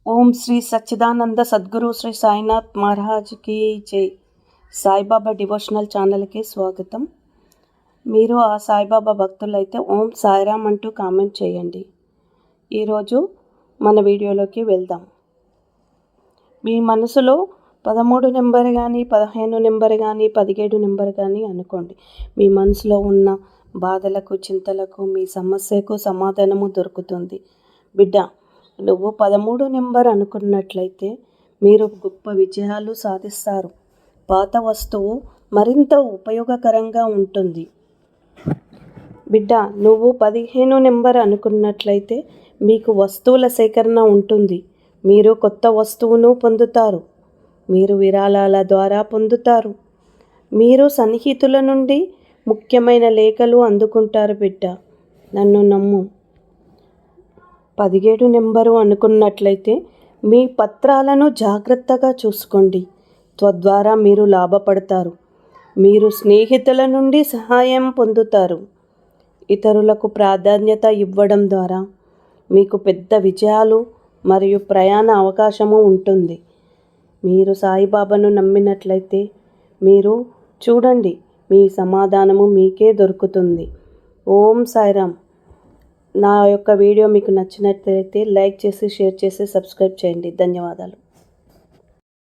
ఓం శ్రీ సచ్చిదానంద సద్గురు శ్రీ సాయినాథ్ మహారాజ్కి జై. సాయిబాబా డివోషనల్ ఛానల్కి స్వాగతం. మీరు ఆ సాయిబాబా భక్తులైతే ఓం సాయిరామ్ అంటూ కామెంట్ చేయండి. ఈరోజు మన వీడియోలోకి వెళ్దాం. మీ మనసులో 13 నెంబర్ కానీ 15 నెంబర్ కానీ 17 నెంబర్ కానీ అనుకోండి. మీ మనసులో ఉన్న బాధలకు చింతలకు మీ సమస్యకు సమాధానము దొరుకుతుంది. బిడ్డ, నువ్వు 13 నెంబర్ అనుకున్నట్లయితే మీరు గొప్ప విజయాలు సాధిస్తారు. పాత వస్తువు మరింత ఉపయోగకరంగా ఉంటుంది. బిడ్డ, నువ్వు 15 నెంబర్ అనుకున్నట్లయితే మీకు వస్తువుల సేకరణ ఉంటుంది. మీరు కొత్త వస్తువును పొందుతారు. మీరు విరాళాల ద్వారా పొందుతారు. మీరు సన్నిహితుల నుండి ముఖ్యమైన లేఖలు అందుకుంటారు. బిడ్డ, నన్ను నమ్ము. 17 నెంబరు అనుకున్నట్లయితే మీ పత్రాలను జాగ్రత్తగా చూసుకోండి. తద్వారా మీరు లాభపడతారు. మీరు స్నేహితుల నుండి సహాయం పొందుతారు. ఇతరులకు ప్రాధాన్యత ఇవ్వడం ద్వారా మీకు పెద్ద విజయాలు మరియు ప్రయాణ అవకాశము ఉంటుంది. మీరు సాయిబాబాను నమ్మినట్లయితే మీరు చూడండి, మీ సమాధానము మీకే దొరుకుతుంది. ఓం సాయిరామ్. నా యొక్క వీడియో మీకు నచ్చినట్లయితే లైక్ చేసి, షేర్ చేసి, సబ్స్క్రైబ్ చేయండి. ధన్యవాదాలు.